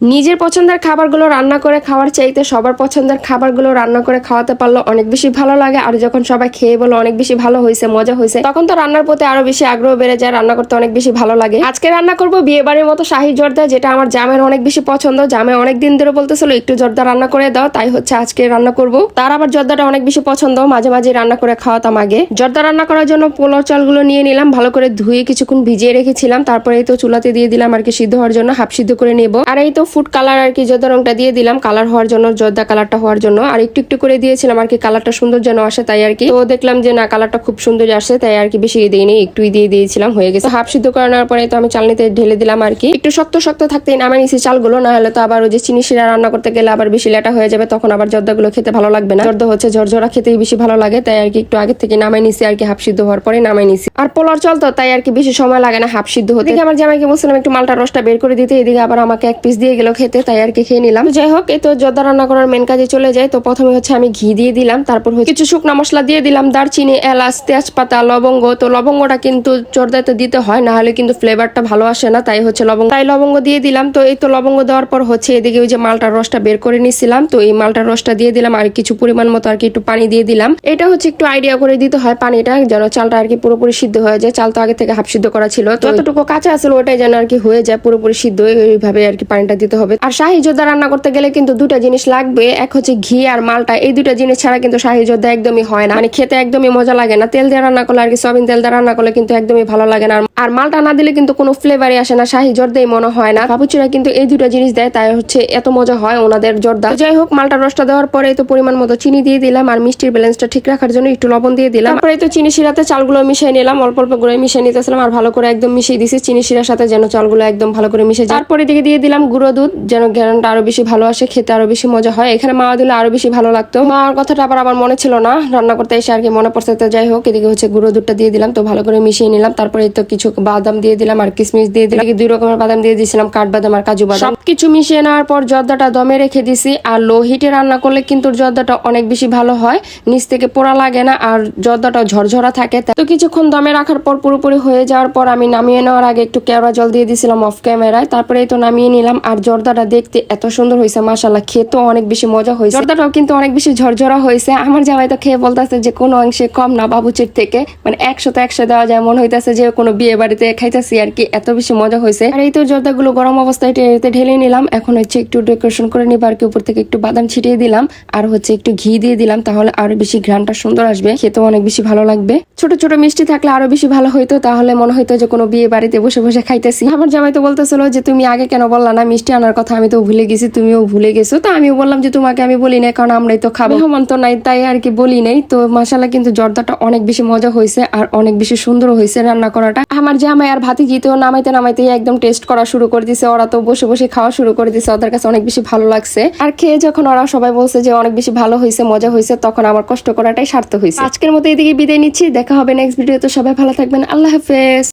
নিজের পছন্দের খাবারগুলো রান্না করে খাওয়ার চাইতে সবার পছন্দের খাবারগুলো রান্না করে খাওয়াতে পারলে অনেক বেশি ভালো লাগে। আর যখন সবাই খেয়ে বলে অনেক বেশি ভালো হয়েছে, মজা হয়েছে, তখন তো রান্নার প্রতি আরো বেশি আগ্রহ বেড়ে যায়, রান্না করতে অনেক বেশি ভালো লাগে। আজকে রান্না করবো বিয়ে বাড়ির মতো শাহী জর্দা, যেটা আমার জামের অনেক বেশি পছন্দ। জামে অনেকদিন ধরে বলতেছিল একটু জর্দা রান্না করে দাও, তাই হচ্ছে আজকে রান্না করব। তার আবার জর্দাটা অনেক বেশি পছন্দ, মাঝে মাঝে রান্না করে খাওয়াতাম আগে। জর্দা রান্না করার জন্য পোলাও চালগুলো নিয়ে নিলাম, ভালো করে ধুয়ে কিছুক্ষণ ভিজিয়ে রেখেছিলাম। তারপরে এই তো চুলাতে দিয়ে দিলাম আর কি সিদ্ধ হওয়ার জন্য, হাফ সিদ্ধ করে নেব। আর এই তো ফুড কালার আর কি জর্দা রংটা দিয়ে দিলাম কালার হওয়ার জন্য, জর্দা কালারটা হওয়ার জন্য। আর একটু একটু করে দিয়েছিলাম আর কি কালারটা সুন্দর যেন আসে, তাই আর কি। তো দেখলাম যে না, কালারটা খুব সুন্দর আসে, তাই আর কি বেশি দিইনি, একটুই দিয়ে দিয়েছিলাম, হয়ে গেছে। হাফ সিদ্ধ করানোর পরে তো আমি চালনিতে ঢেলে দিলাম আর কি। একটু শক্ত শক্ত থাকতেই নামে নিছি চালগুলো, না হলে তো আবার ওই যে চিনি শিরা রান্না করতে গেলে আবার বেশি লেটা হয়ে যাবে, তখন আবার জর্দাগুলো খেতে ভালো লাগবে না। জর্দা হচ্ছে ঝরঝরা খেতেই বেশি ভালো লাগে, তাই আর কি একটু আগে থেকে নামাই নিছি আর কি, হাফ সিদ্ধ হওয়ার পরে নামাই নিছি। আর পোলার চাল তো তাই আর কি বেশি সময় লাগে না হাফ সিদ্ধ হতে। আমার জামাইকে বলছিলাম একটু মালটা রসটা বের করে দিতে, এদিকে আবার আমাকে এক পিস দিয়ে গেল খেতে, তাই আর কি খেয়ে নিলাম। যাই হোক, এই তো জর্দা রান্না করার মেন কাজে চলে যায়। তো প্রথমে হচ্ছে আমি ঘি দিয়ে দিলাম, তারপর কিছু শুকনো মশলা দিয়ে দিলাম, দারচিনি, এলাচ, তেজপাতা, লবঙ্গ। তো লবঙ্গটা কিন্তু জর্দাতে দিতে হয়, না হলে কিন্তু ফ্লেভারটা ভালো আসে না, তাই হচ্ছে লবঙ্গ দিয়ে দিলাম। তো এই তো লবঙ্গ দেওয়ার পর হচ্ছে এদিকে ওই যে মালটার রসটা বের করে নিছিলাম, তো এই মালটার রসটা দিয়ে দিলাম, আর কিছু পরিমাণ মতো আর কি একটু পানি দিয়ে দিলাম। এটা হচ্ছে একটু আইডিয়া করে দিতে হয় পানিটা, যেন চালটা আর কি পুরোপুরি সিদ্ধ হয়ে যায়। চাল তো আগে থেকে হাফ সিদ্ধ করা ছিল, যতটুকু কাঁচা আছে ওটাই যেন আর কি হয়ে যায় পুরোপুরি সিদ্ধ, এইভাবে আর কি পানিটা দিতে হবে। আর শাহী জর্দা রান্না করতে গেলে কিন্তু দুটা জিনিস লাগবে, এক হচ্ছে ঘি আর মালটা। এই দুটা জিনিস ছাড়া কিন্তু শাহী জর্দা একদমই হয় না, মানে খেতে একদমই মজা লাগে না। তেল দিয়ে রান্না করলে আর কি, সয়াবিন তেল দিয়ে রান্না করলে কিন্তু একদমই ভালো লাগে না। আর মালটা না দিলে কিন্তু কোনো ফ্লেভারই আসে না, শাহী জর্দাই মনে হয় না। বাবুচিরা কিন্তু এই দুটা জিনিস দেয়, তাই হচ্ছে এত মজা হয় ওনাদের জর্দা। যাই হোক, মালটার রসটা দেওয়ার পরে তো পরিমাণ মতো চিনি দিয়ে দিলাম, আর মিষ্টির ব্যালেন্সটা ঠিক রাখার জন্য একটু লবণ দিয়ে দিলাম। তারপরে তো চিনি শিরাতে চালগুলো মিশিয়ে নিলাম, অল্প অল্প করে মিশিয়ে নিতেছিলাম, আর ভালো করে একদম মিশিয়ে দিছি চিনি শিরার সাথে, যেন চালগুলো একদম ভালো করে মিশে যায়। তারপরে দিকে দিয়ে দিলাম গুঁড়ো দুধ, যেন ঘ্রাণটা আরো বেশি ভালো আসে, খেতে আরো বেশি মজা হয়। এখানে মাওয়া দিলে আরো বেশি ভালো লাগতো, মাওয়ার কথাটা আবার আমার মনে ছিল না, রান্না করতে এসে আর কি মনে পড়ছে। তো যাই হোক, এদিকে হচ্ছে গুঁড়ো দুধটা দিয়ে দিলাম, তো ভালো করে মিশিয়ে নিলাম। তারপরে তো কিছু বাদাম দিয়ে দিলাম আর কিশমিশ দিয়ে দিলাম, দুই রকমের বাদাম দিয়ে দিয়েছিলাম, কাঠবাদাম আর কাজু বাদাম। সবকিছু মিশিয়ে নেওয়ার পর জর্দাটা দমে রেখে দিছি। আর লো হিটে রান্না করলে কিন্তু জর্দাটা অনেক বেশি ভালো হয়, নিচ থেকে পোড়া লাগে না, আর জর্দাটা ঝরঝরা থাকে। তো কিছুক্ষণ দমে রাখার পর পুরোপুরি হয়ে যাওয়ার পর আমি নামিয়ে নেওয়ার আগে একটু কেওড়া জল দিয়ে দিয়েছিলাম অফ ক্যামেরায়, তারপরে এই তো নামিয়ে নিলাম। আর জর্দাটা দেখতে এত সুন্দর হয়েছে, মাশাআল্লাহ, খেতে অনেক বেশি মজা হয়েছে। জর্দাটাও কিন্তু অনেক বেশি ঝরঝরা হয়েছে। আমার জামাই তো খেয়ে বলতেছে যে কোনো অংশে কম না বাবুচির থেকে, মানে 100 দেওয়া যায়, মনে হইতেছে যে কোনো বিয়ে বাড়িতে খাইতেছি আর কি, এত বেশি মজা হয়েছে। আর এই তো জর্দাগুলো গরম অবস্থায় ঢেলে নিলাম। এখন হচ্ছে একটু ডেকোরেশন করে নিব আর কি, উপর থেকে একটু বাদাম ছিটিয়ে দিলাম, আর হচ্ছে একটু ঘি দিয়ে দিলাম, তাহলে আরো বেশি ঘ্রাণটা সুন্দর আসবে, খেতেও অনেক বেশি ভালো লাগবে। ছোট ছোট মিষ্টি থাকলে আরো বেশি ভালো হইতো, তাহলে মনে হইতো যে কোনো বিয়ে বাড়িতে বসে বসে খাইতেছি। আমার জামাই তো বলতেছিল যে তুমি আগে কেন বললা না মিষ্টি আনার কথা, আমি তো ভুলে গেছি, তুমিও ভুলে গেছো। তো আমিও বললাম যে তোমাকে আমি বলি নাই, কারণ আমরাই তো খাবো, মেহমান তো নাই, তাই আর কি বলি নাই। তো মাশাআল্লাহ, কিন্তু জর্দাটা অনেক বেশি মজা হয়েছে, আর অনেক বেশি সুন্দর হয়েছে রান্না করাটা। আমার জামাই আর ভাতিজিতেও নামাইতে নামাইতে একদম টেস্ট করা শুরু করে দিছে, ওরা তো বসে বসে খাওয়া শুরু করে দিছে, ওদের কাছে অনেক বেশি ভালো লাগছে। আর খেয়ে যখন ওরা সবাই বলছে যে অনেক বেশি ভালো হয়েছে, মজা হয়েছে, তখন আমার কষ্ট করাটাই সার্থক হয়েছে। আজকের মতো এদিকে বিদায় নিচ্ছি, দেখা হবে নেক্সট ভিডিওতে। সবাই ভালো থাকবেন, আল্লাহ হাফেজ।